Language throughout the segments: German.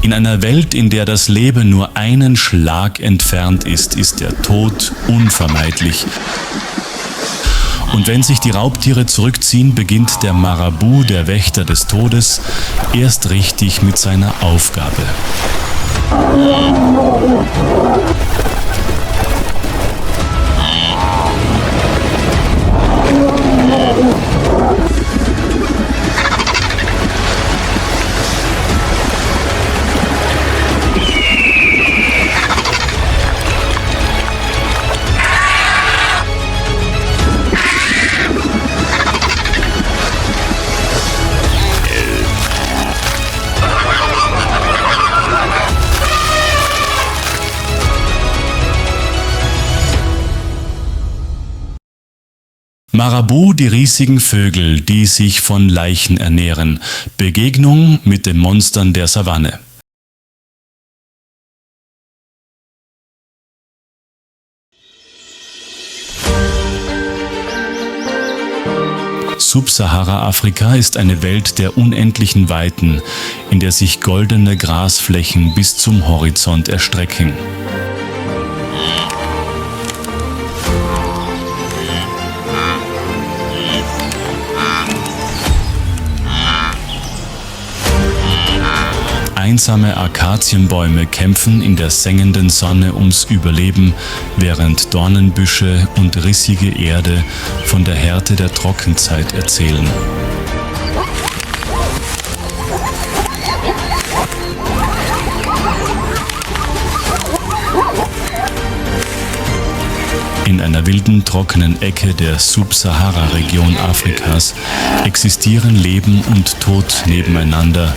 In einer Welt, in der das Leben nur einen Schlag entfernt ist, ist der Tod unvermeidlich. Und wenn sich die Raubtiere zurückziehen, beginnt der Marabu, der Wächter des Todes, erst richtig mit seiner Aufgabe. Marabu, die riesigen Vögel, die sich von Leichen ernähren. Begegnung mit den Monstern der Savanne. Subsahara-Afrika ist eine Welt der unendlichen Weiten, in der sich goldene Grasflächen bis zum Horizont erstrecken. Einsame Akazienbäume kämpfen in der sengenden Sonne ums Überleben, während Dornenbüsche und rissige Erde von der Härte der Trockenzeit erzählen. In einer wilden, trockenen Ecke der Subsahara-Region Afrikas existieren Leben und Tod nebeneinander.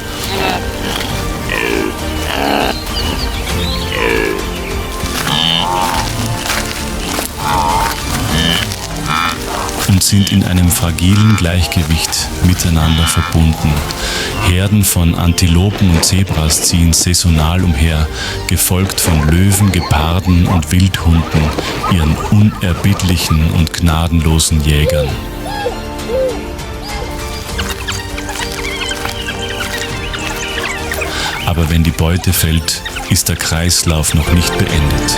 Und sind in einem fragilen Gleichgewicht miteinander verbunden. Herden von Antilopen und Zebras ziehen saisonal umher, gefolgt von Löwen, Geparden und Wildhunden, ihren unerbittlichen und gnadenlosen Jägern. Aber wenn die Beute fällt, ist der Kreislauf noch nicht beendet.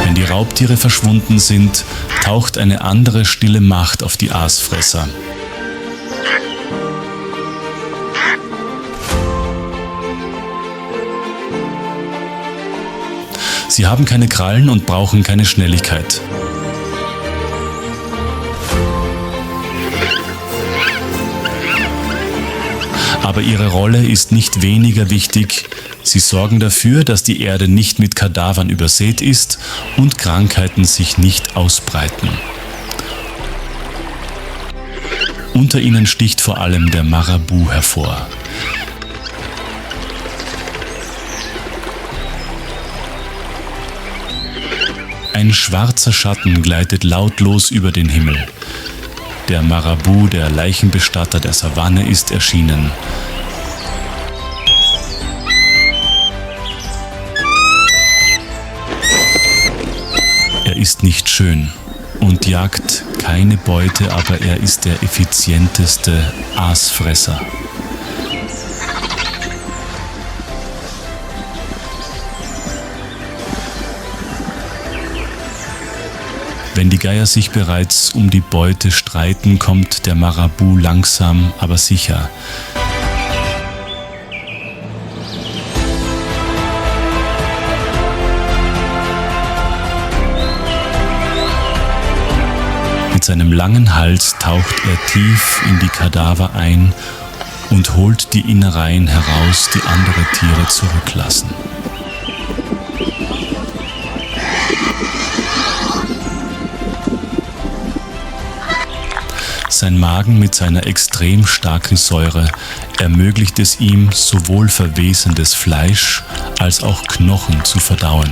Wenn die Raubtiere verschwunden sind, taucht eine andere stille Macht auf die Aasfresser. Sie haben keine Krallen und brauchen keine Schnelligkeit. Aber ihre Rolle ist nicht weniger wichtig. Sie sorgen dafür, dass die Erde nicht mit Kadavern übersät ist und Krankheiten sich nicht ausbreiten. Unter ihnen sticht vor allem der Marabu hervor. Ein schwarzer Schatten gleitet lautlos über den Himmel. Der Marabu, der Leichenbestatter der Savanne, ist erschienen. Er ist nicht schön und jagt keine Beute, aber er ist der effizienteste Aasfresser. Wenn die Geier sich bereits um die Beute streiten, kommt der Marabu langsam, aber sicher. Mit seinem langen Hals taucht er tief in die Kadaver ein und holt die Innereien heraus, die andere Tiere zurücklassen. Sein Magen mit seiner extrem starken Säure ermöglicht es ihm, sowohl verwesendes Fleisch als auch Knochen zu verdauen.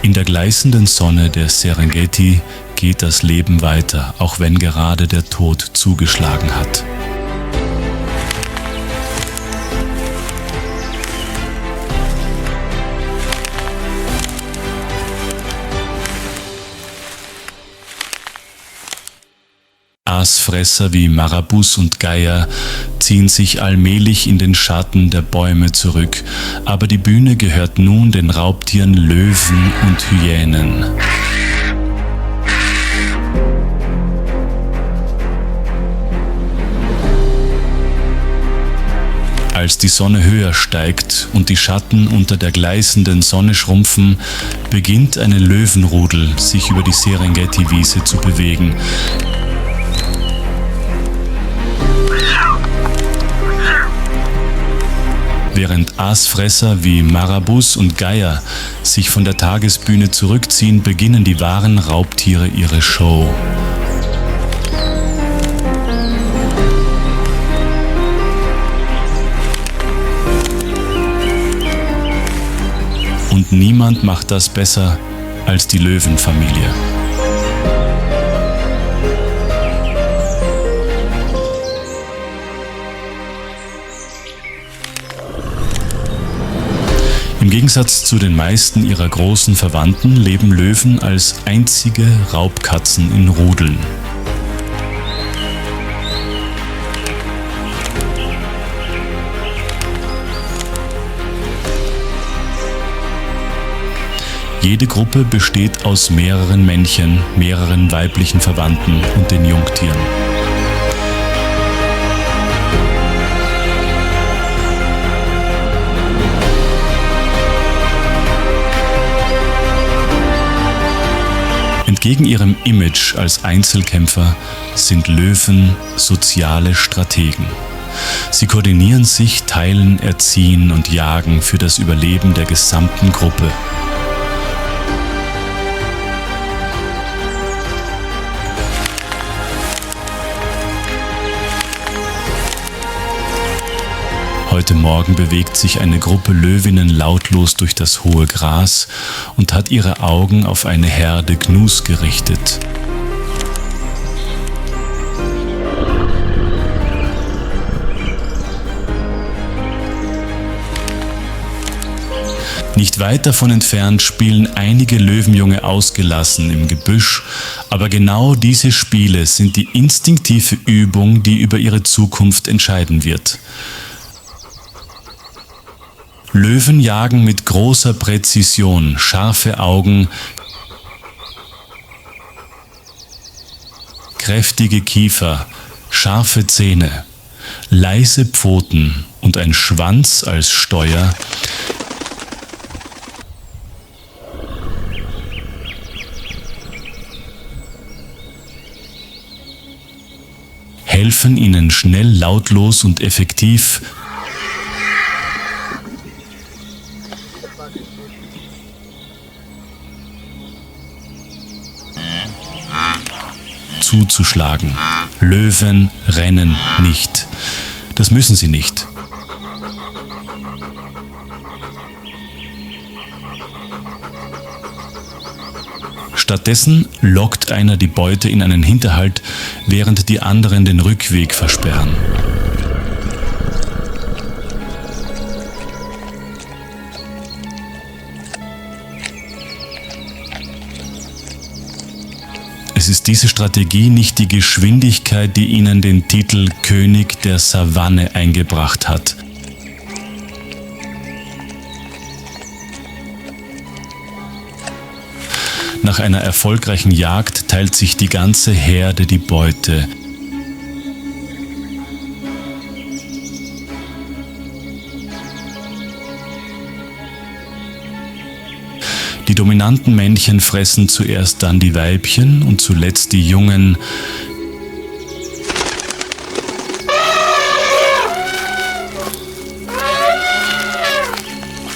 In der gleißenden Sonne der Serengeti geht das Leben weiter, auch wenn gerade der Tod zugeschlagen hat. Aasfresser wie Marabus und Geier ziehen sich allmählich in den Schatten der Bäume zurück, aber die Bühne gehört nun den Raubtieren Löwen und Hyänen. Als die Sonne höher steigt und die Schatten unter der gleißenden Sonne schrumpfen, beginnt eine Löwenrudel, sich über die Serengeti-Wiese zu bewegen. Während Aasfresser wie Marabus und Geier sich von der Tagesbühne zurückziehen, beginnen die wahren Raubtiere ihre Show. Und niemand macht das besser als die Löwenfamilie. Im Gegensatz zu den meisten ihrer großen Verwandten leben Löwen als einzige Raubkatzen in Rudeln. Jede Gruppe besteht aus mehreren Männchen, mehreren weiblichen Verwandten und den Jungtieren. Entgegen ihrem Image als Einzelkämpfer sind Löwen soziale Strategen. Sie koordinieren sich, teilen, erziehen und jagen für das Überleben der gesamten Gruppe. Heute Morgen bewegt sich eine Gruppe Löwinnen lautlos durch das hohe Gras und hat ihre Augen auf eine Herde Gnus gerichtet. Nicht weit davon entfernt spielen einige Löwenjunge ausgelassen im Gebüsch, aber genau diese Spiele sind die instinktive Übung, die über ihre Zukunft entscheiden wird. Löwen jagen mit großer Präzision, scharfe Augen, kräftige Kiefer, scharfe Zähne, leise Pfoten und ein Schwanz als Steuer helfen ihnen schnell, lautlos und effektiv zuzuschlagen. Löwen rennen nicht. Das müssen sie nicht. Stattdessen lockt einer die Beute in einen Hinterhalt, während die anderen den Rückweg versperren. Es ist diese Strategie, nicht die Geschwindigkeit, die ihnen den Titel König der Savanne eingebracht hat. Nach einer erfolgreichen Jagd teilt sich die ganze Herde die Beute. Die dominanten Männchen fressen zuerst dann die Weibchen und zuletzt die Jungen.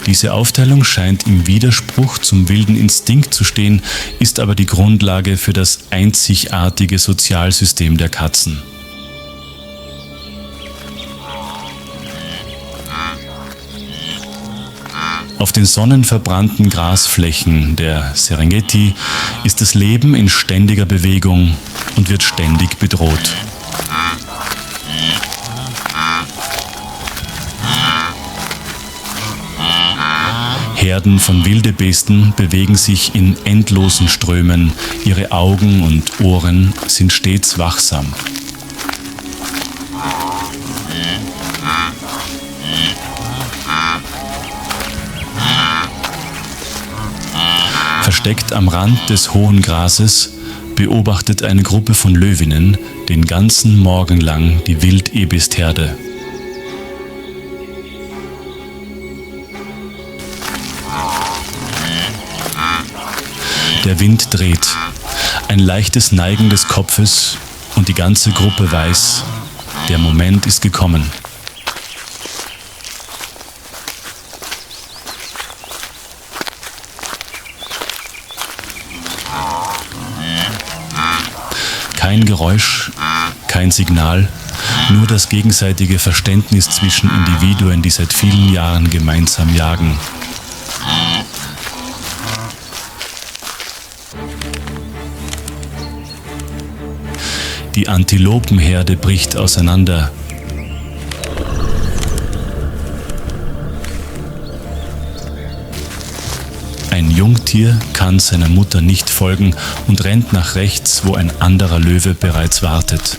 Diese Aufteilung scheint im Widerspruch zum wilden Instinkt zu stehen, ist aber die Grundlage für das einzigartige Sozialsystem der Katzen. Auf den sonnenverbrannten Grasflächen der Serengeti ist das Leben in ständiger Bewegung und wird ständig bedroht. Herden von Wildebeesten bewegen sich in endlosen Strömen, ihre Augen und Ohren sind stets wachsam. Versteckt am Rand des hohen Grases beobachtet eine Gruppe von Löwinnen den ganzen Morgen lang die Wildebistherde. Der Wind dreht, ein leichtes Neigen des Kopfes und die ganze Gruppe weiß, der Moment ist gekommen. Kein Geräusch, kein Signal, nur das gegenseitige Verständnis zwischen Individuen, die seit vielen Jahren gemeinsam jagen. Die Antilopenherde bricht auseinander. Ein Jungtier kann seiner Mutter nicht folgen und rennt nach rechts, wo ein anderer Löwe bereits wartet.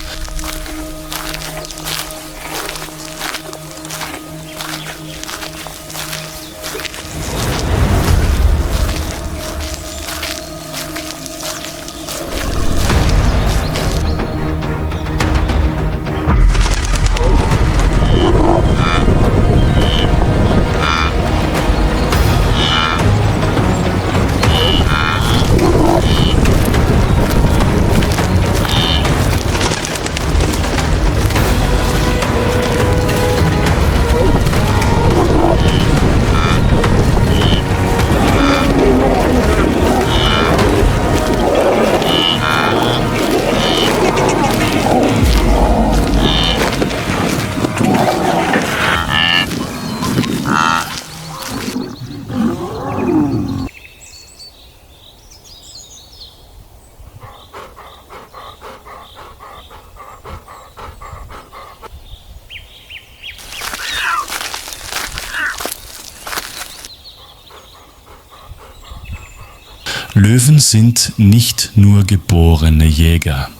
Löwen sind nicht nur geborene Jäger.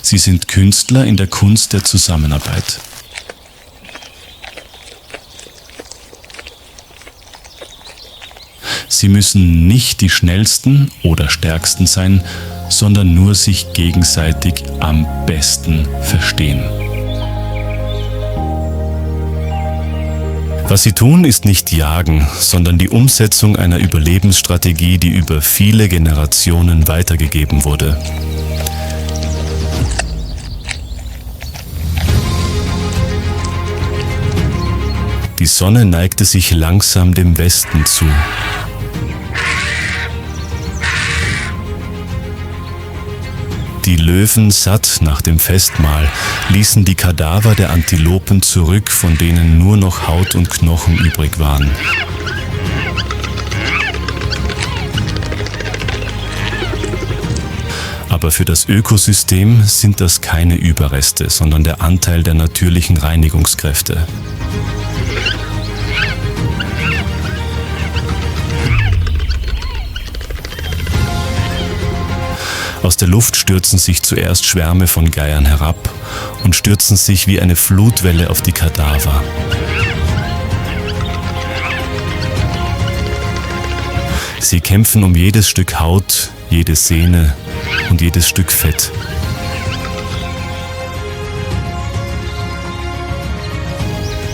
Sie sind Künstler in der Kunst der Zusammenarbeit. Sie müssen nicht die schnellsten oder stärksten sein, sondern nur sich gegenseitig am besten verstehen. Was sie tun, ist nicht Jagen, sondern die Umsetzung einer Überlebensstrategie, die über viele Generationen weitergegeben wurde. Die Sonne neigte sich langsam dem Westen zu. Die Löwen, satt nach dem Festmahl, ließen die Kadaver der Antilopen zurück, von denen nur noch Haut und Knochen übrig waren. Aber für das Ökosystem sind das keine Überreste, sondern der Anteil der natürlichen Reinigungskräfte. Aus der Luft stürzen sich zuerst Schwärme von Geiern herab und stürzen sich wie eine Flutwelle auf die Kadaver. Sie kämpfen um jedes Stück Haut, jede Sehne und jedes Stück Fett.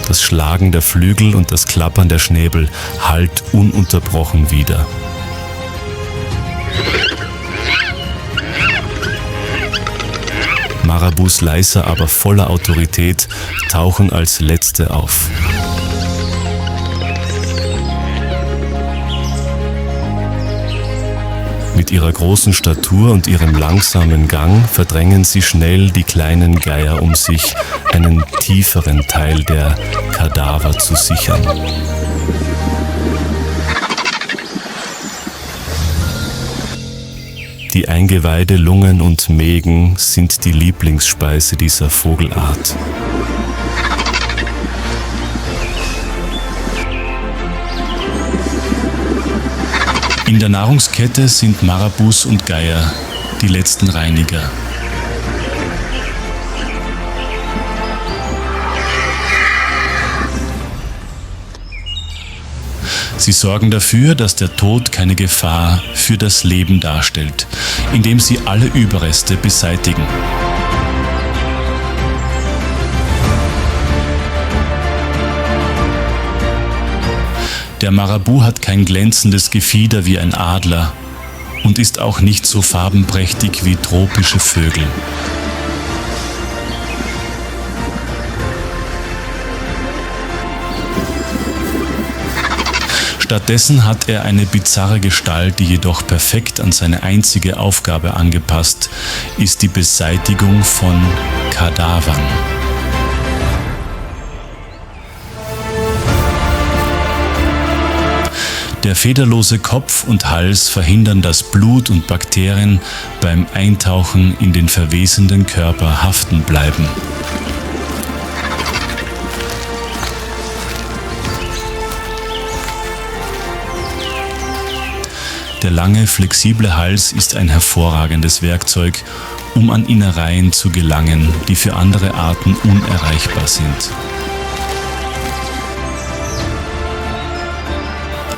Das Schlagen der Flügel und das Klappern der Schnäbel hallt ununterbrochen wider. Marabus leiser, aber voller Autorität tauchen als Letzte auf. Mit ihrer großen Statur und ihrem langsamen Gang verdrängen sie schnell die kleinen Geier, um sich einen tieferen Teil der Kadaver zu sichern. Die Eingeweide, Lungen und Mägen sind die Lieblingsspeise dieser Vogelart. In der Nahrungskette sind Marabus und Geier die letzten Reiniger. Sie sorgen dafür, dass der Tod keine Gefahr für das Leben darstellt, indem sie alle Überreste beseitigen. Der Marabu hat kein glänzendes Gefieder wie ein Adler und ist auch nicht so farbenprächtig wie tropische Vögel. Stattdessen hat er eine bizarre Gestalt, die jedoch perfekt an seine einzige Aufgabe angepasst ist, die Beseitigung von Kadavern. Der federlose Kopf und Hals verhindern, dass Blut und Bakterien beim Eintauchen in den verwesenden Körper haften bleiben. Der lange, flexible Hals ist ein hervorragendes Werkzeug, um an Innereien zu gelangen, die für andere Arten unerreichbar sind.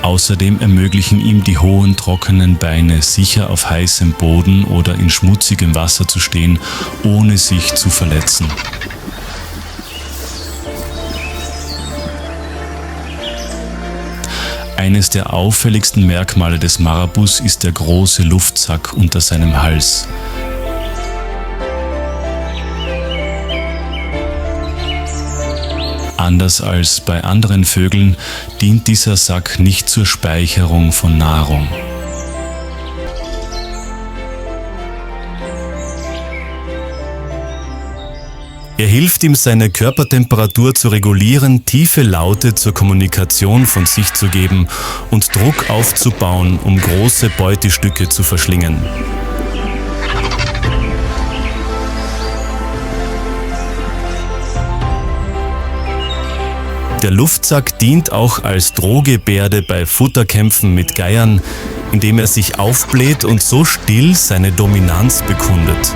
Außerdem ermöglichen ihm die hohen, trockenen Beine, sicher auf heißem Boden oder in schmutzigem Wasser zu stehen, ohne sich zu verletzen. Eines der auffälligsten Merkmale des Marabus ist der große Luftsack unter seinem Hals. Anders als bei anderen Vögeln dient dieser Sack nicht zur Speicherung von Nahrung. Er hilft ihm, seine Körpertemperatur zu regulieren, tiefe Laute zur Kommunikation von sich zu geben und Druck aufzubauen, um große Beutestücke zu verschlingen. Der Luftsack dient auch als Drohgebärde bei Futterkämpfen mit Geiern, indem er sich aufbläht und so still seine Dominanz bekundet.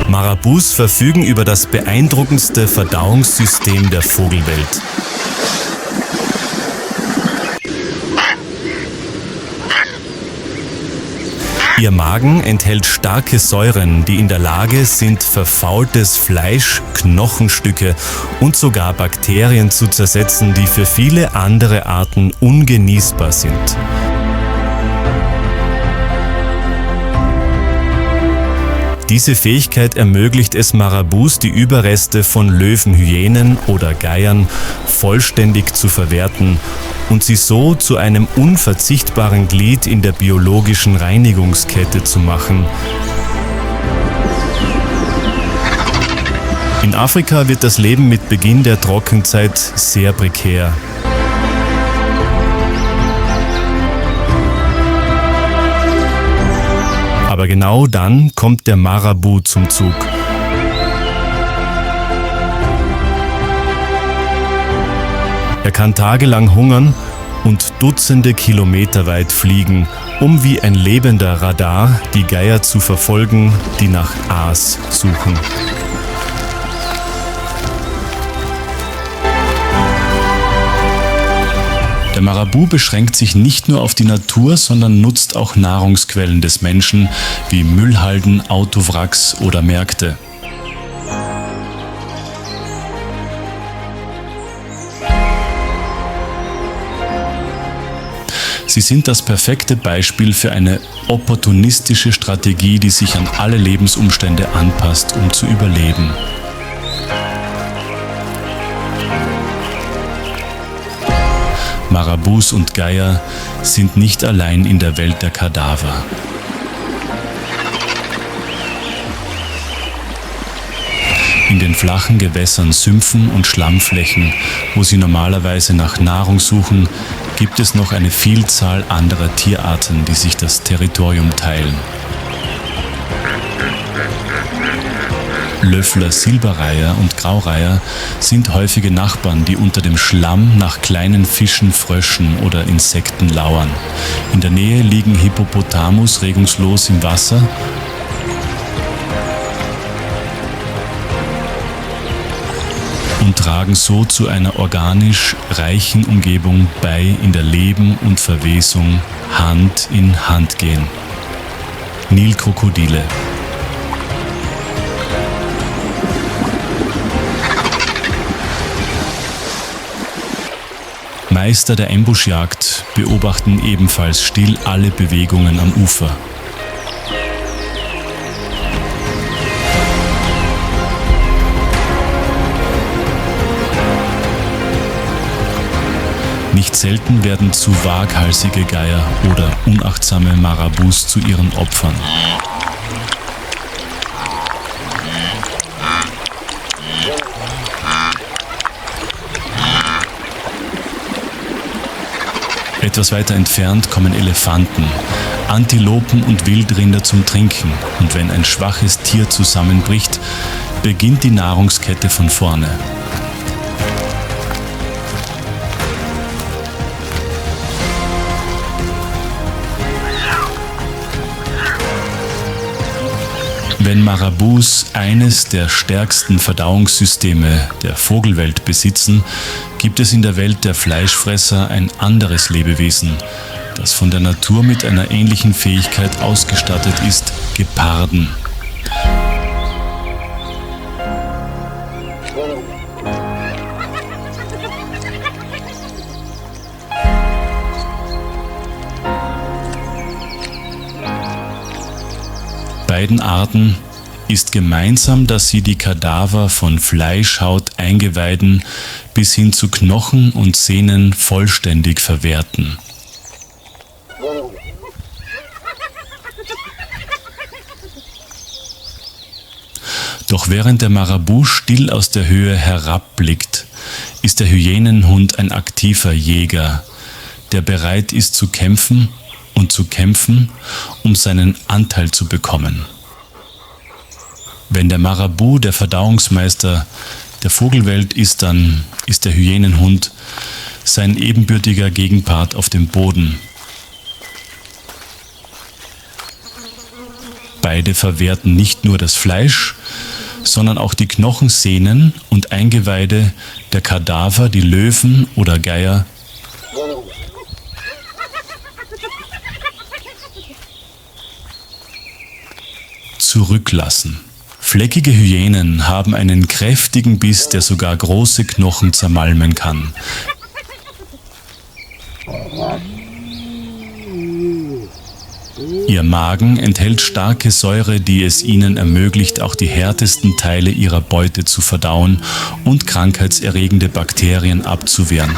Marabus verfügen über das beeindruckendste Verdauungssystem der Vogelwelt. Ihr Magen enthält starke Säuren, die in der Lage sind, verfaultes Fleisch, Knochenstücke und sogar Bakterien zu zersetzen, die für viele andere Arten ungenießbar sind. Diese Fähigkeit ermöglicht es Marabus, die Überreste von Löwenhyänen oder Geiern vollständig zu verwerten und sie so zu einem unverzichtbaren Glied in der biologischen Reinigungskette zu machen. In Afrika wird das Leben mit Beginn der Trockenzeit sehr prekär. Aber genau dann kommt der Marabu zum Zug. Er kann tagelang hungern und Dutzende Kilometer weit fliegen, um wie ein lebender Radar die Geier zu verfolgen, die nach Aas suchen. Der Marabu beschränkt sich nicht nur auf die Natur, sondern nutzt auch Nahrungsquellen des Menschen wie Müllhalden, Autowracks oder Märkte. Sie sind das perfekte Beispiel für eine opportunistische Strategie, die sich an alle Lebensumstände anpasst, um zu überleben. Marabus und Geier sind nicht allein in der Welt der Kadaver. In den flachen Gewässern, Sümpfen und Schlammflächen, wo sie normalerweise nach Nahrung suchen, gibt es noch eine Vielzahl anderer Tierarten, die sich das Territorium teilen. Löffler Silberreiher und Graureiher sind häufige Nachbarn, die unter dem Schlamm nach kleinen Fischen, Fröschen oder Insekten lauern. In der Nähe liegen Hippopotamus regungslos im Wasser und tragen so zu einer organisch reichen Umgebung bei, in der Leben und Verwesung Hand in Hand gehen. Nilkrokodile. Meister der Ambushjagd beobachten ebenfalls still alle Bewegungen am Ufer. Nicht selten werden zu waghalsige Geier oder unachtsame Marabus zu ihren Opfern. Etwas weiter entfernt kommen Elefanten, Antilopen und Wildrinder zum Trinken. Und wenn ein schwaches Tier zusammenbricht, beginnt die Nahrungskette von vorne. Wenn Marabus eines der stärksten Verdauungssysteme der Vogelwelt besitzen, gibt es in der Welt der Fleischfresser ein anderes Lebewesen, das von der Natur mit einer ähnlichen Fähigkeit ausgestattet ist: Geparden. Beiden Arten ist gemeinsam, dass sie die Kadaver von Fleisch, Haut, Eingeweiden bis hin zu Knochen und Sehnen vollständig verwerten. Doch während der Marabu still aus der Höhe herabblickt, ist der Hyänenhund ein aktiver Jäger, der bereit ist zu kämpfen, um seinen Anteil zu bekommen. Wenn der Marabu der Verdauungsmeister der Vogelwelt ist, dann ist der Hyänenhund sein ebenbürtiger Gegenpart auf dem Boden. Beide verwerten nicht nur das Fleisch, sondern auch die Knochen, Sehnen und Eingeweide der Kadaver, die Löwen oder Geier zurücklassen. Fleckige Hyänen haben einen kräftigen Biss, der sogar große Knochen zermalmen kann. Ihr Magen enthält starke Säure, die es ihnen ermöglicht, auch die härtesten Teile ihrer Beute zu verdauen und krankheitserregende Bakterien abzuwehren.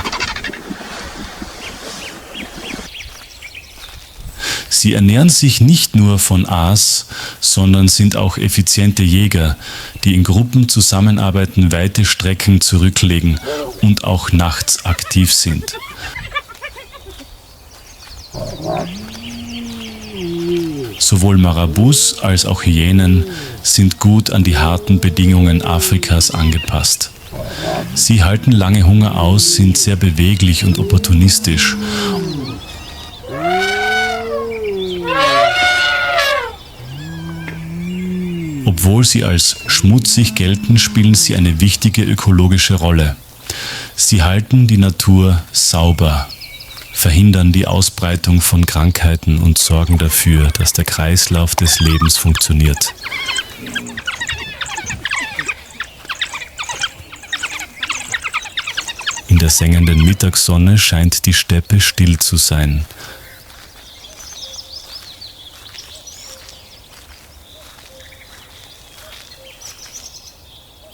Sie ernähren sich nicht nur von Aas, sondern sind auch effiziente Jäger, die in Gruppen zusammenarbeiten, weite Strecken zurücklegen und auch nachts aktiv sind. Sowohl Marabus als auch Hyänen sind gut an die harten Bedingungen Afrikas angepasst. Sie halten lange Hunger aus, sind sehr beweglich und opportunistisch. Obwohl sie als schmutzig gelten, spielen sie eine wichtige ökologische Rolle. Sie halten die Natur sauber, verhindern die Ausbreitung von Krankheiten und sorgen dafür, dass der Kreislauf des Lebens funktioniert. In der sengenden Mittagssonne scheint die Steppe still zu sein.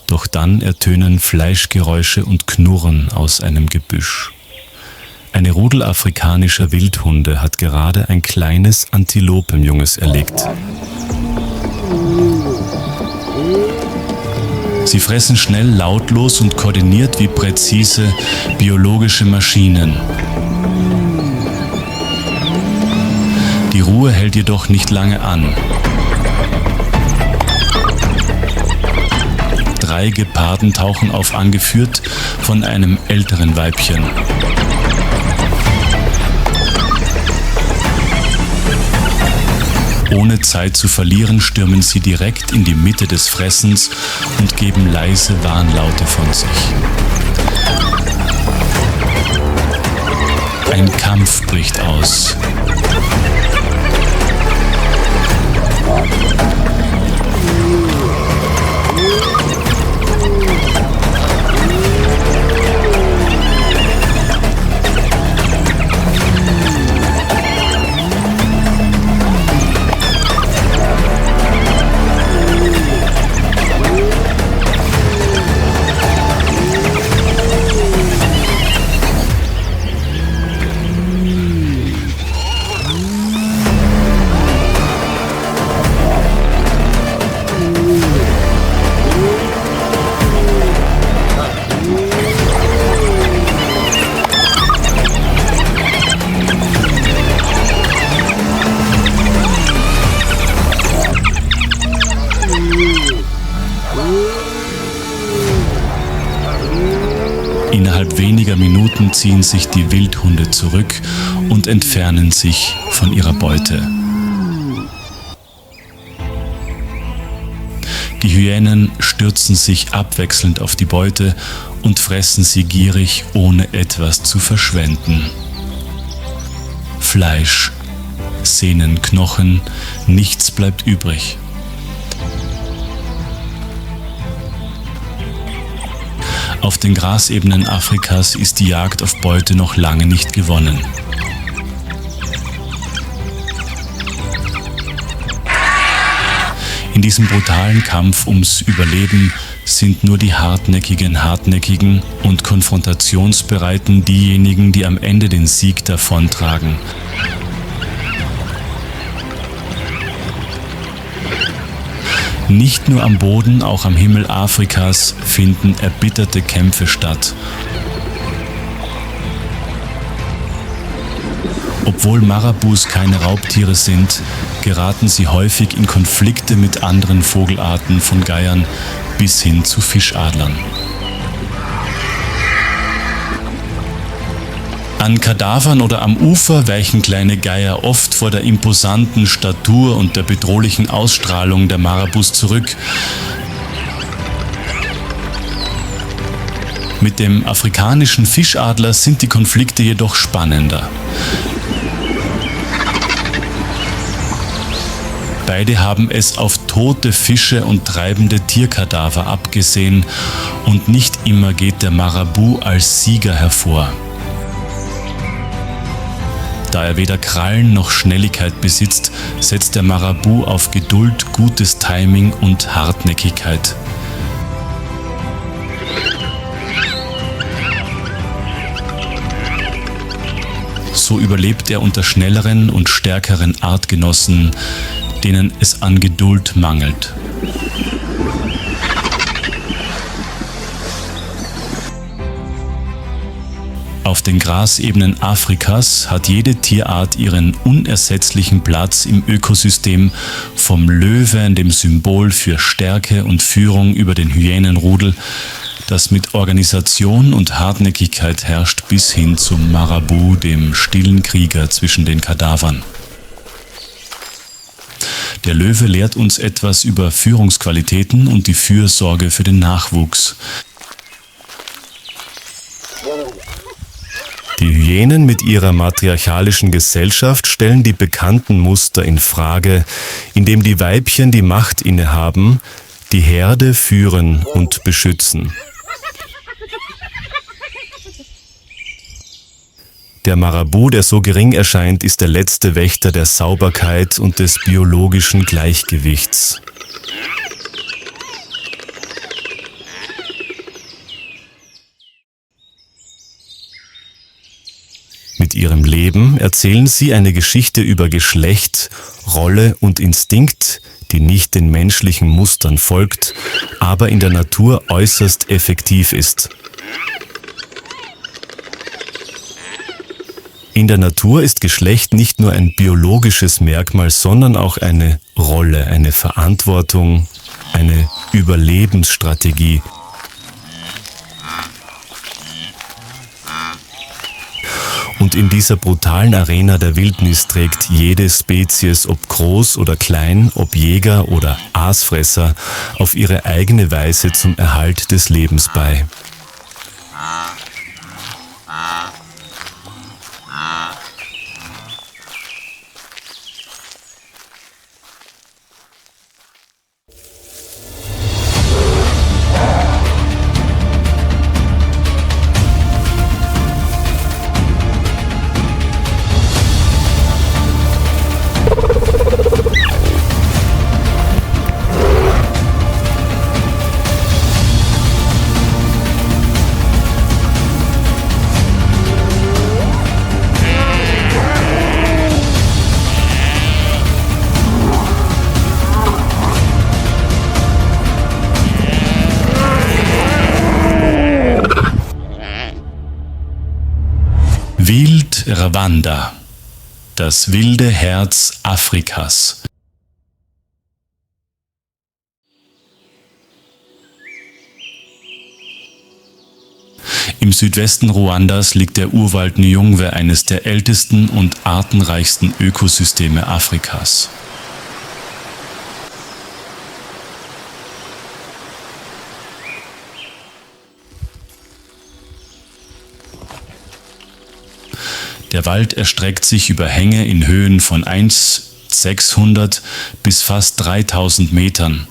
Doch dann ertönen Fleischgeräusche und Knurren aus einem Gebüsch. Eine Rudel afrikanischer Wildhunde hat gerade ein kleines Antilopenjunges erlegt. Sie fressen schnell, lautlos und koordiniert wie präzise biologische Maschinen. Die Ruhe hält jedoch nicht lange an. 3 Geparden tauchen auf, angeführt von einem älteren Weibchen. Ohne Zeit zu verlieren, stürmen sie direkt in die Mitte des Fressens und geben leise Warnlaute von sich. Ein Kampf bricht aus. Innerhalb weniger Minuten ziehen sich die Wildhunde zurück und entfernen sich von ihrer Beute. Die Hyänen stürzen sich abwechselnd auf die Beute und fressen sie gierig, ohne etwas zu verschwenden. Fleisch, Sehnen, Knochen, nichts bleibt übrig. Auf den Grasebenen Afrikas ist die Jagd auf Beute noch lange nicht gewonnen. In diesem brutalen Kampf ums Überleben sind nur die Hartnäckigen und Konfrontationsbereiten diejenigen, die am Ende den Sieg davontragen. Nicht nur am Boden, auch am Himmel Afrikas finden erbitterte Kämpfe statt. Obwohl Marabus keine Raubtiere sind, geraten sie häufig in Konflikte mit anderen Vogelarten, von Geiern bis hin zu Fischadlern. An Kadavern oder am Ufer weichen kleine Geier oft vor der imposanten Statur und der bedrohlichen Ausstrahlung der Marabus zurück. Mit dem afrikanischen Fischadler sind die Konflikte jedoch spannender. Beide haben es auf tote Fische und treibende Tierkadaver abgesehen und nicht immer geht der Marabu als Sieger hervor. Da er weder Krallen noch Schnelligkeit besitzt, setzt der Marabu auf Geduld, gutes Timing und Hartnäckigkeit. So überlebt er unter schnelleren und stärkeren Artgenossen, denen es an Geduld mangelt. Auf den Grasebenen Afrikas hat jede Tierart ihren unersetzlichen Platz im Ökosystem, vom Löwen, dem Symbol für Stärke und Führung, über den Hyänenrudel, das mit Organisation und Hartnäckigkeit herrscht, bis hin zum Marabu, dem stillen Krieger zwischen den Kadavern. Der Löwe lehrt uns etwas über Führungsqualitäten und die Fürsorge für den Nachwuchs. Die Hyänen mit ihrer matriarchalischen Gesellschaft stellen die bekannten Muster in Frage, indem die Weibchen die Macht innehaben, die Herde führen und beschützen. Der Marabu, der so gering erscheint, ist der letzte Wächter der Sauberkeit und des biologischen Gleichgewichts. Mit ihrem Leben erzählen sie eine Geschichte über Geschlecht, Rolle und Instinkt, die nicht den menschlichen Mustern folgt, aber in der Natur äußerst effektiv ist. In der Natur ist Geschlecht nicht nur ein biologisches Merkmal, sondern auch eine Rolle, eine Verantwortung, eine Überlebensstrategie. Und in dieser brutalen Arena der Wildnis trägt jede Spezies, ob groß oder klein, ob Jäger oder Aasfresser, auf ihre eigene Weise zum Erhalt des Lebens bei. Wild Rwanda, das wilde Herz Afrikas. Im Südwesten Ruandas liegt der Urwald Nyungwe, eines der ältesten und artenreichsten Ökosysteme Afrikas. Der Wald erstreckt sich über Hänge in Höhen von 1.600 bis fast 3000 Metern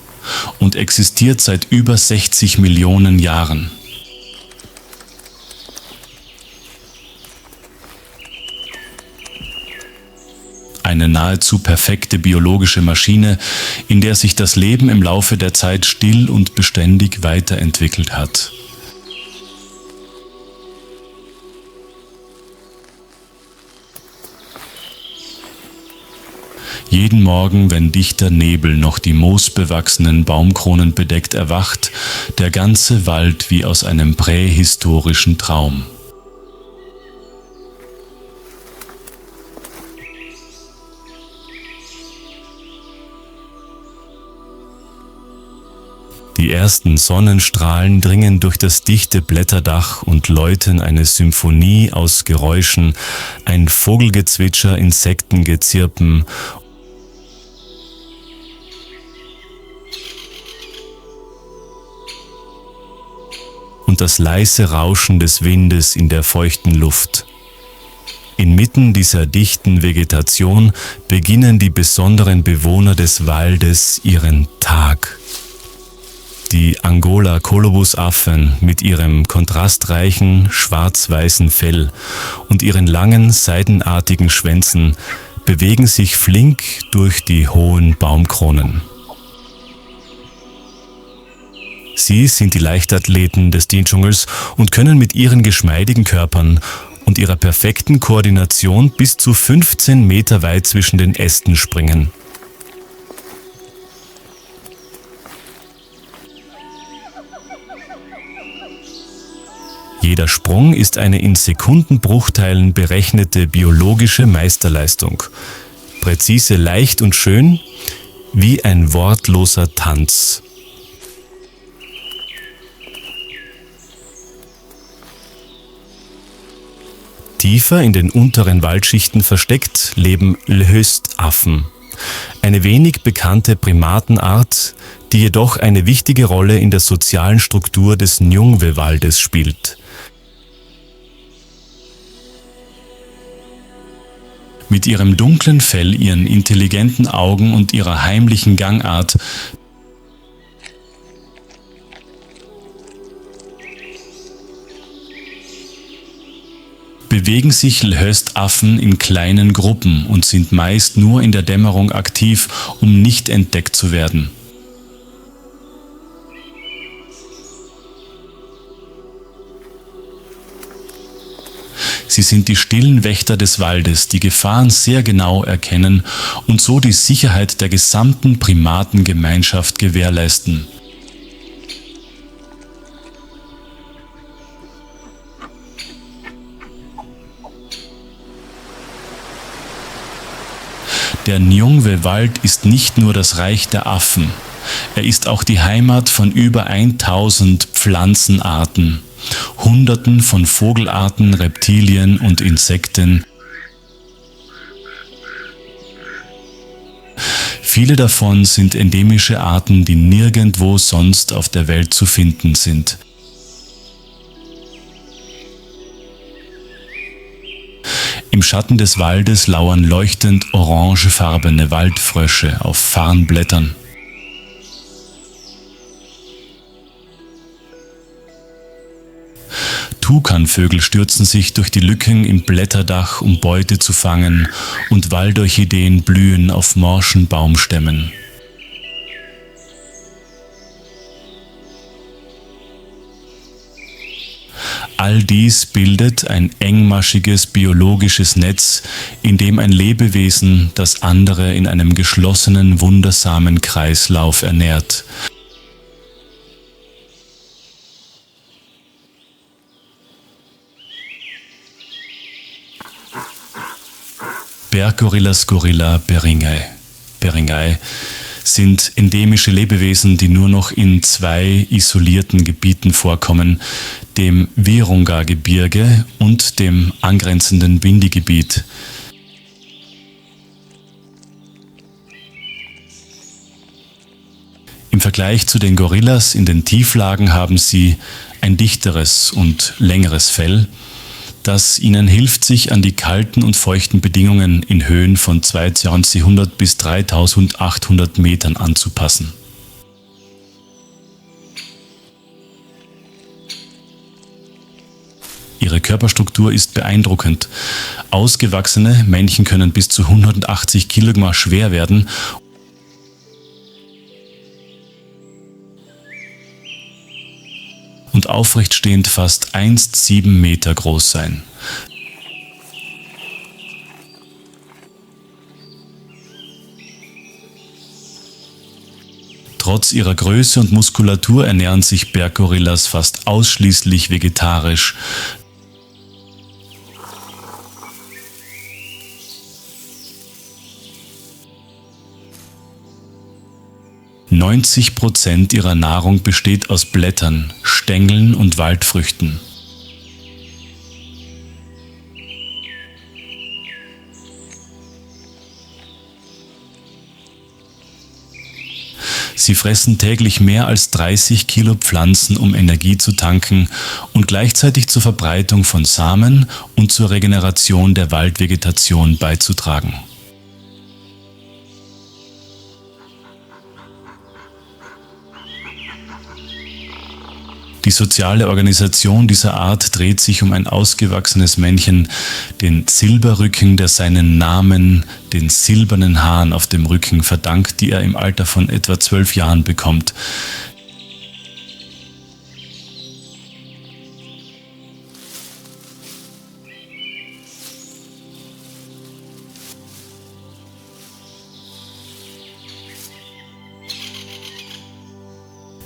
und existiert seit über 60 Millionen Jahren. Eine nahezu perfekte biologische Maschine, in der sich das Leben im Laufe der Zeit still und beständig weiterentwickelt hat. Jeden Morgen, wenn dichter Nebel noch die moosbewachsenen Baumkronen bedeckt, erwacht der ganze Wald wie aus einem prähistorischen Traum. Die ersten Sonnenstrahlen dringen durch das dichte Blätterdach und läuten eine Symphonie aus Geräuschen, ein Vogelgezwitscher, Insektengezirpen und das leise Rauschen des Windes in der feuchten Luft. Inmitten dieser dichten Vegetation beginnen die besonderen Bewohner des Waldes ihren Tag. Die Angola-Kolobusaffen mit ihrem kontrastreichen, schwarz-weißen Fell und ihren langen, seidenartigen Schwänzen bewegen sich flink durch die hohen Baumkronen. Sie sind die Leichtathleten des Dschungels und können mit ihren geschmeidigen Körpern und ihrer perfekten Koordination bis zu 15 Meter weit zwischen den Ästen springen. Jeder Sprung ist eine in Sekundenbruchteilen berechnete biologische Meisterleistung. Präzise, leicht und schön, wie ein wortloser Tanz. Tiefer in den unteren Waldschichten versteckt leben Lhöst-Affen, eine wenig bekannte Primatenart, die jedoch eine wichtige Rolle in der sozialen Struktur des Nyungwe-Waldes spielt. Mit ihrem dunklen Fell, ihren intelligenten Augen und ihrer heimlichen Gangart bewegen sich Lhöst-Affen in kleinen Gruppen und sind meist nur in der Dämmerung aktiv, um nicht entdeckt zu werden. Sie sind die stillen Wächter des Waldes, die Gefahren sehr genau erkennen und so die Sicherheit der gesamten Primatengemeinschaft gewährleisten. Der Nyungwe-Wald ist nicht nur das Reich der Affen, Er ist auch die Heimat von über 1000 Pflanzenarten, Hunderten von Vogelarten, Reptilien und Insekten. Viele davon sind endemische Arten, die nirgendwo sonst auf der Welt zu finden sind. Im Schatten des Waldes lauern leuchtend orangefarbene Waldfrösche auf Farnblättern. Tukanvögel stürzen sich durch die Lücken im Blätterdach, um Beute zu fangen, und Waldorchideen blühen auf morschen Baumstämmen. All dies bildet ein engmaschiges biologisches Netz, in dem ein Lebewesen das andere in einem geschlossenen, wundersamen Kreislauf ernährt. Berggorillas Gorilla beringae. Beringae sind endemische Lebewesen, die nur noch in 2 isolierten Gebieten vorkommen, dem Virunga-Gebirge und dem angrenzenden Windy-Gebiet. Im Vergleich zu den Gorillas in den Tieflagen haben sie ein dichteres und längeres Fell, das ihnen hilft, sich an die kalten und feuchten Bedingungen in Höhen von 2200 bis 3800 Metern anzupassen. Ihre Körperstruktur ist beeindruckend. Ausgewachsene Männchen können bis zu 180 Kilogramm schwer werden und aufrecht stehend fast 1,7 Meter groß sein. Trotz ihrer Größe und Muskulatur ernähren sich Berggorillas fast ausschließlich vegetarisch. %90 ihrer Nahrung besteht aus Blättern, Stängeln und Waldfrüchten. Sie fressen täglich mehr als 30 Kilo Pflanzen, um Energie zu tanken und gleichzeitig zur Verbreitung von Samen und zur Regeneration der Waldvegetation beizutragen. Die soziale Organisation dieser Art dreht sich um ein ausgewachsenes Männchen, den Silberrücken, der seinen Namen den silbernen Haaren auf dem Rücken verdankt, die er im Alter von etwa 12 Jahren bekommt.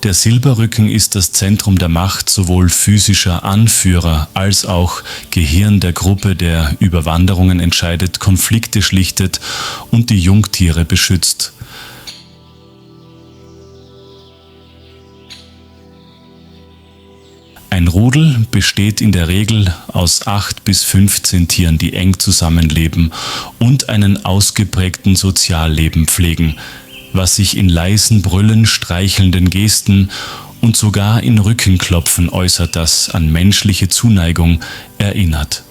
Der Silberrücken ist das Zentrum der Macht sowohl physischer Anführer als auch Gehirn der Gruppe, der über Wanderungen entscheidet, Konflikte schlichtet und die Jungtiere beschützt. Ein Rudel besteht in der Regel aus 8 bis 15 Tieren, die eng zusammenleben und einen ausgeprägten Sozialleben pflegen, was sich in leisen Brüllen, streichelnden Gesten und sogar in Rückenklopfen äußert, das an menschliche Zuneigung erinnert.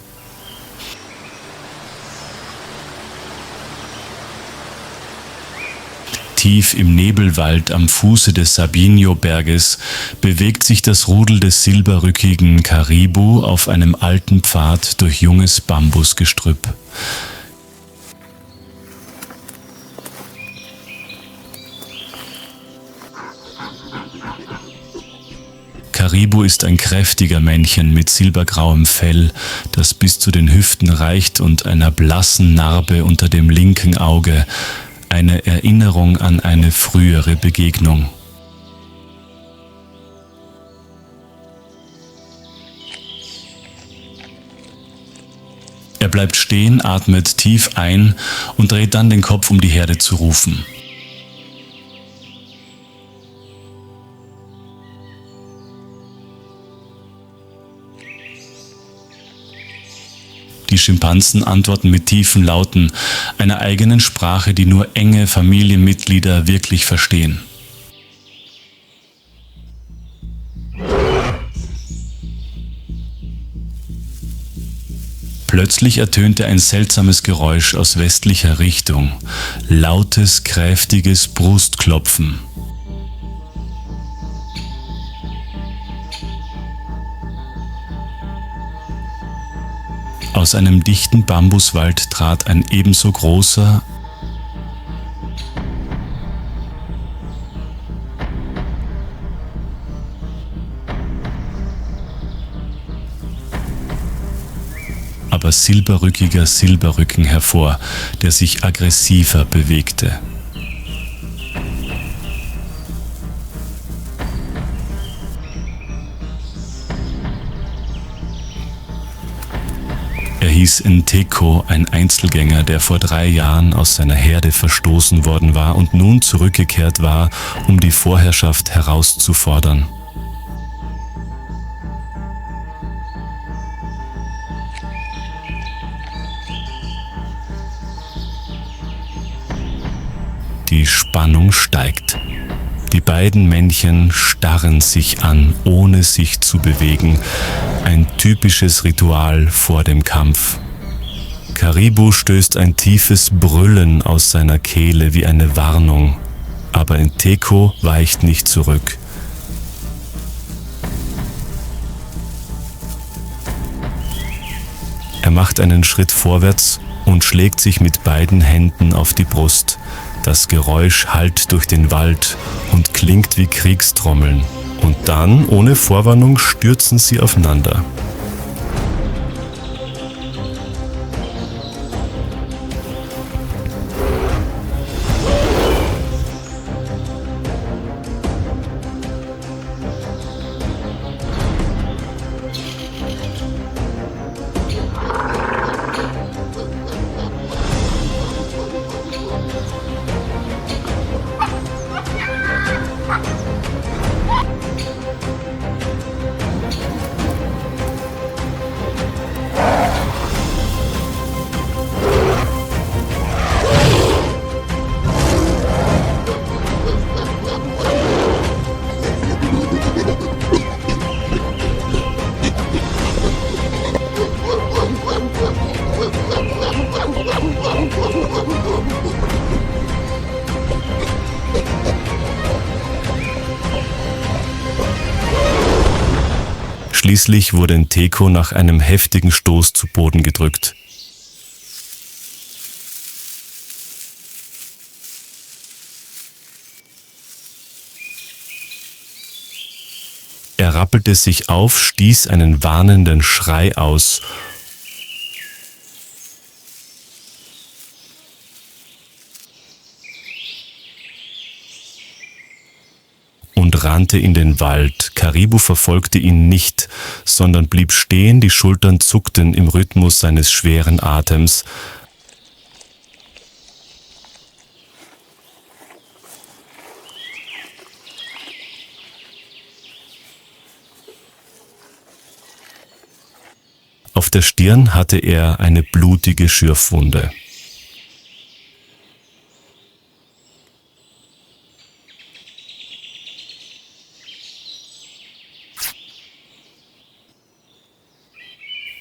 Tief im Nebelwald am Fuße des Sabinho-Berges bewegt sich das Rudel des silberrückigen Karibu auf einem alten Pfad durch junges Bambusgestrüpp. Karibu ist ein kräftiger Männchen mit silbergrauem Fell, das bis zu den Hüften reicht und einer blassen Narbe unter dem linken Auge, eine Erinnerung an eine frühere Begegnung. Er bleibt stehen, atmet tief ein und dreht dann den Kopf, um die Herde zu rufen. Die Schimpansen antworten mit tiefen Lauten, einer eigenen Sprache, die nur enge Familienmitglieder wirklich verstehen. Plötzlich ertönte ein seltsames Geräusch aus westlicher Richtung. Lautes, kräftiges Brustklopfen. Aus einem dichten Bambuswald trat ein ebenso großer, aber silberrückiger Silberrücken hervor, der sich aggressiver bewegte. Er hieß Nteko, ein Einzelgänger, der vor 3 Jahren aus seiner Herde verstoßen worden war und nun zurückgekehrt war, um die Vorherrschaft herauszufordern. Die Spannung steigt. Die beiden Männchen starren sich an, ohne sich zu bewegen. Ein typisches Ritual vor dem Kampf. Caribou stößt ein tiefes Brüllen aus seiner Kehle wie eine Warnung. Aber Nteko weicht nicht zurück. Er macht einen Schritt vorwärts und schlägt sich mit beiden Händen auf die Brust. Das Geräusch hallt durch den Wald und klingt wie Kriegstrommeln. Und dann, ohne Vorwarnung, stürzen sie aufeinander. Schließlich wurde Nteko nach einem heftigen Stoß zu Boden gedrückt. Er rappelte sich auf, stieß einen warnenden Schrei aus und rannte in den Wald. Caribou verfolgte ihn nicht, sondern blieb stehen, die Schultern zuckten im Rhythmus seines schweren Atems. Auf der Stirn hatte er eine blutige Schürfwunde.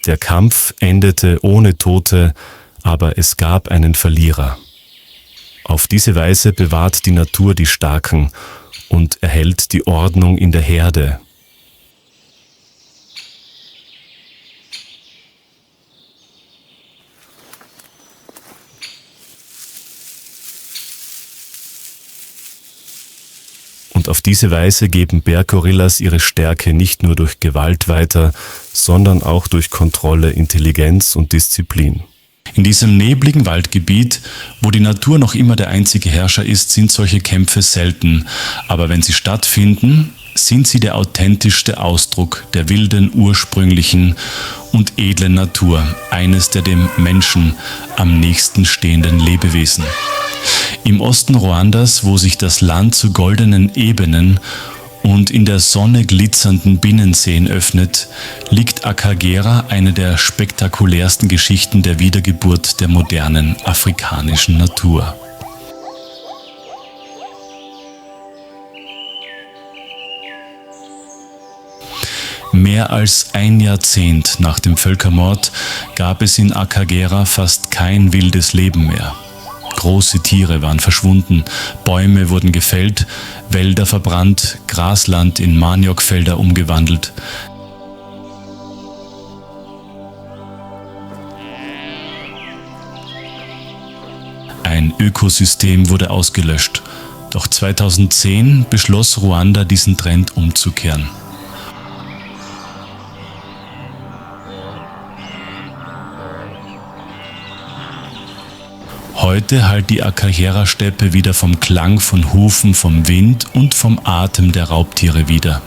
Der Kampf endete ohne Tote, aber es gab einen Verlierer. Auf diese Weise bewahrt die Natur die Starken und erhält die Ordnung in der Herde. Und auf diese Weise geben Bärgorillas ihre Stärke nicht nur durch Gewalt weiter, sondern auch durch Kontrolle, Intelligenz und Disziplin. In diesem nebligen Waldgebiet, wo die Natur noch immer der einzige Herrscher ist, sind solche Kämpfe selten. Aber wenn sie stattfinden, sind sie der authentischste Ausdruck der wilden, ursprünglichen und edlen Natur, eines der dem Menschen am nächsten stehenden Lebewesen. Im Osten Ruandas, wo sich das Land zu goldenen Ebenen und in der Sonne glitzernden Binnenseen öffnet, liegt Akagera eine der spektakulärsten Geschichten der Wiedergeburt der modernen afrikanischen Natur. Mehr als ein Jahrzehnt nach dem Völkermord gab es in Akagera fast kein wildes Leben mehr. Große Tiere waren verschwunden, Bäume wurden gefällt, Wälder verbrannt, Grasland in Maniokfelder umgewandelt. Ein Ökosystem wurde ausgelöscht. Doch 2010 beschloss Ruanda, diesen Trend umzukehren. Heute hallt die Akagera-Steppe wieder vom Klang von Hufen, vom Wind und vom Atem der Raubtiere wider.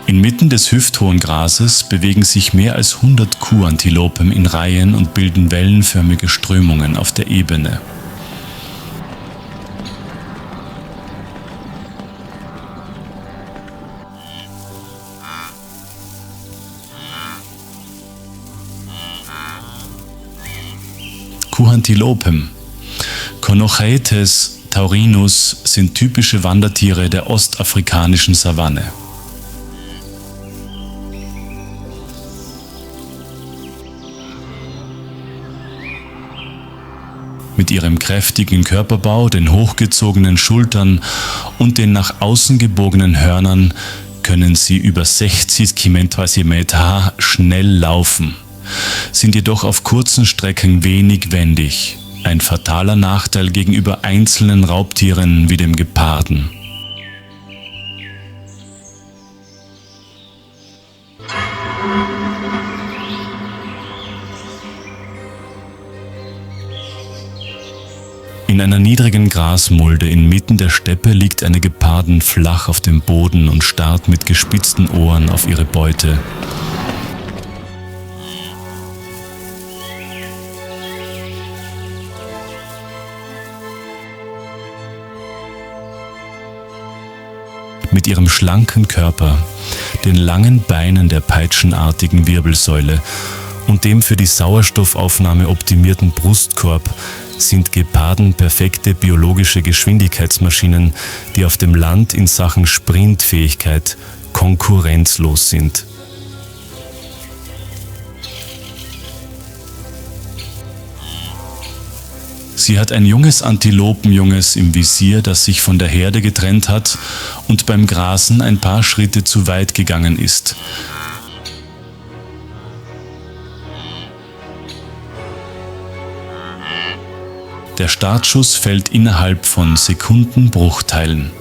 Inmitten des hüfthohen Grases bewegen sich mehr als 100 Kuhantilopen in Reihen und bilden wellenförmige Strömungen auf der Ebene. Kuhantilopen, Conochetes taurinus, sind typische Wandertiere der ostafrikanischen Savanne. Mit ihrem kräftigen Körperbau, den hochgezogenen Schultern und den nach außen gebogenen Hörnern können sie über 60 km/h schnell laufen, sind jedoch auf kurzen Strecken wenig wendig. Ein fataler Nachteil gegenüber einzelnen Raubtieren wie dem Geparden. In einer niedrigen Grasmulde inmitten der Steppe liegt eine Geparden flach auf dem Boden und starrt mit gespitzten Ohren auf ihre Beute. Mit ihrem schlanken Körper, den langen Beinen der peitschenartigen Wirbelsäule und dem für die Sauerstoffaufnahme optimierten Brustkorb sind Geparden perfekte biologische Geschwindigkeitsmaschinen, die auf dem Land in Sachen Sprintfähigkeit konkurrenzlos sind. Sie hat ein junges Antilopenjunges im Visier, das sich von der Herde getrennt hat und beim Grasen ein paar Schritte zu weit gegangen ist. Der Startschuss fällt innerhalb von Sekundenbruchteilen.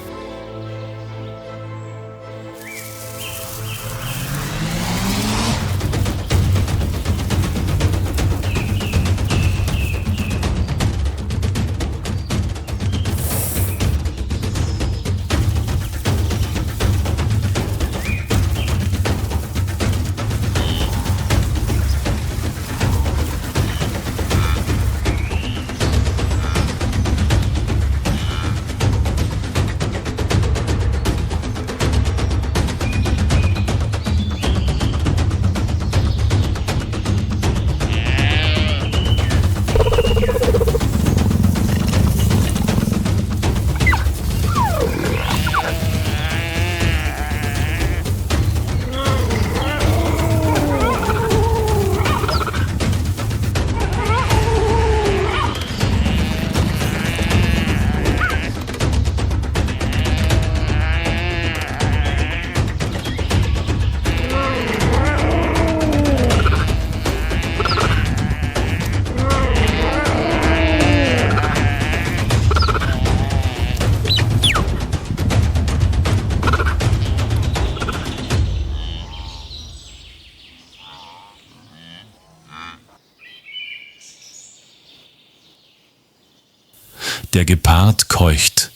Der Gepard keucht.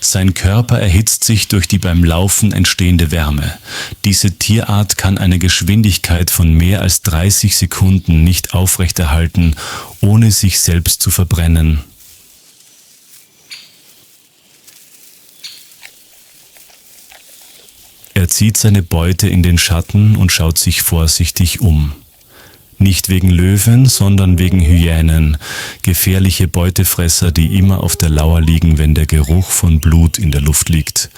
Sein Körper erhitzt sich durch die beim Laufen entstehende Wärme. Diese Tierart kann eine Geschwindigkeit von mehr als 30 Sekunden nicht aufrechterhalten, ohne sich selbst zu verbrennen. Er zieht seine Beute in den Schatten und schaut sich vorsichtig um. Nicht wegen Löwen, sondern wegen Hyänen, gefährliche Beutefresser, die immer auf der Lauer liegen, wenn der Geruch von Blut in der Luft liegt.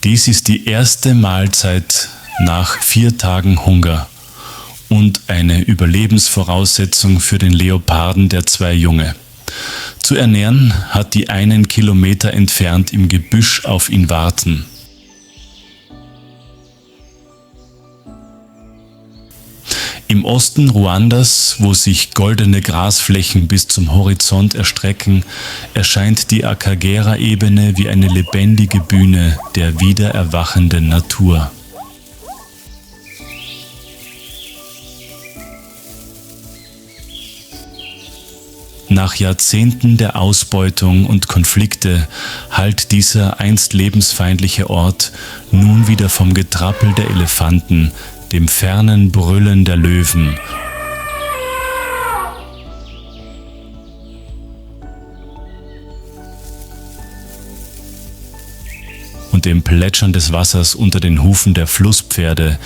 Dies ist die erste Mahlzeit nach 4 Tagen Hunger und eine Überlebensvoraussetzung für den Leoparden der 2 Junge. Zu ernähren hat die 1 Kilometer entfernt im Gebüsch auf ihn warten. Im Osten Ruandas, wo sich goldene Grasflächen bis zum Horizont erstrecken, erscheint die Akagera-Ebene wie eine lebendige Bühne der wiedererwachenden Natur. Nach Jahrzehnten der Ausbeutung und Konflikte hallt dieser einst lebensfeindliche Ort nun wieder vom Getrappel der Elefanten, dem fernen Brüllen der Löwen und dem Plätschern des Wassers unter den Hufen der Flusspferde,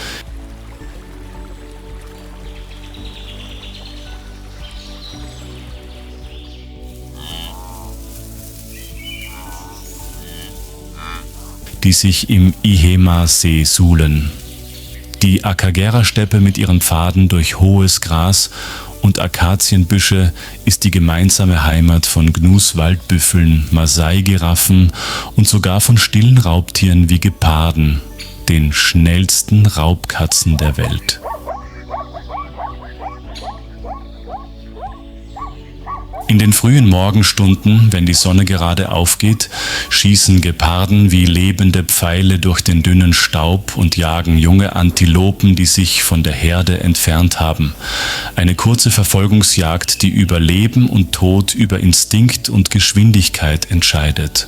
die sich im Ihema-See suhlen. Die Akagera-Steppe mit ihren Pfaden durch hohes Gras und Akazienbüsche ist die gemeinsame Heimat von Gnus-Waldbüffeln, Masai-Giraffen und sogar von stillen Raubtieren wie Geparden, den schnellsten Raubkatzen der Welt. In den frühen Morgenstunden, wenn die Sonne gerade aufgeht, schießen Geparden wie lebende Pfeile durch den dünnen Staub und jagen junge Antilopen, die sich von der Herde entfernt haben. Eine kurze Verfolgungsjagd, die über Leben und Tod, über Instinkt und Geschwindigkeit entscheidet.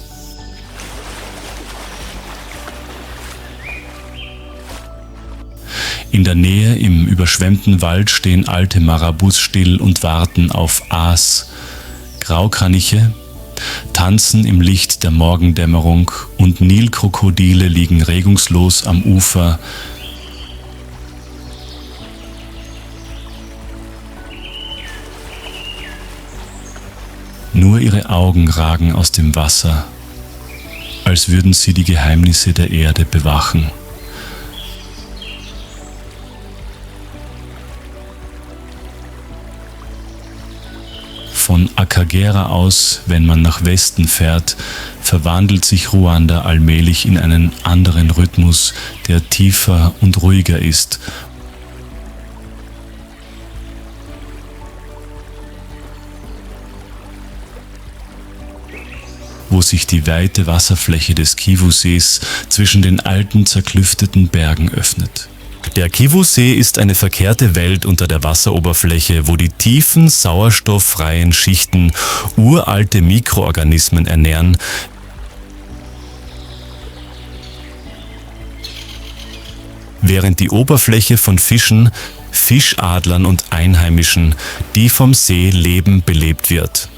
In der Nähe im überschwemmten Wald stehen alte Marabus still und warten auf Aas. Graukraniche tanzen im Licht der Morgendämmerung und Nilkrokodile liegen regungslos am Ufer. Nur ihre Augen ragen aus dem Wasser, als würden sie die Geheimnisse der Erde bewachen. Von Akagera aus, wenn man nach Westen fährt, verwandelt sich Ruanda allmählich in einen anderen Rhythmus, der tiefer und ruhiger ist. Wo sich die weite Wasserfläche des Kivu-Sees zwischen den alten, zerklüfteten Bergen öffnet. Der Kivu-See ist eine verkehrte Welt unter der Wasseroberfläche, wo die tiefen, sauerstofffreien Schichten uralte Mikroorganismen ernähren, während die Oberfläche von Fischen, Fischadlern und Einheimischen, die vom See leben, belebt wird.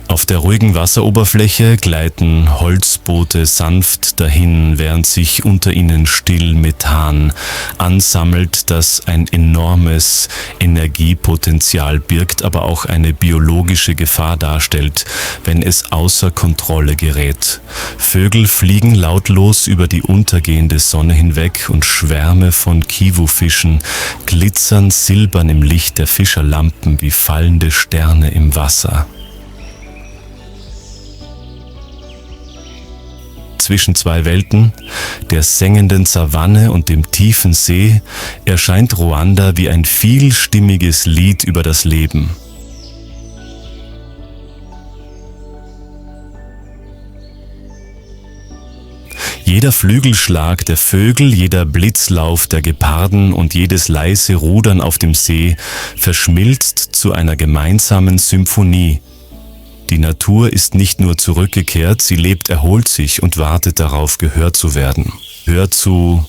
Auf der ruhigen Wasseroberfläche gleiten Holzboote sanft dahin, während sich unter ihnen still Methan ansammelt, das ein enormes Energiepotenzial birgt, aber auch eine biologische Gefahr darstellt, wenn es außer Kontrolle gerät. Vögel fliegen lautlos über die untergehende Sonne hinweg und Schwärme von Kivu-Fischen glitzern silbern im Licht der Fischerlampen wie fallende Sterne im Wasser. Zwischen 2 Welten, der sengenden Savanne und dem tiefen See, erscheint Ruanda wie ein vielstimmiges Lied über das Leben. Jeder Flügelschlag der Vögel, jeder Blitzlauf der Geparden und jedes leise Rudern auf dem See verschmilzt zu einer gemeinsamen Symphonie. Die Natur ist nicht nur zurückgekehrt, sie lebt, erholt sich und wartet darauf, gehört zu werden. Hör zu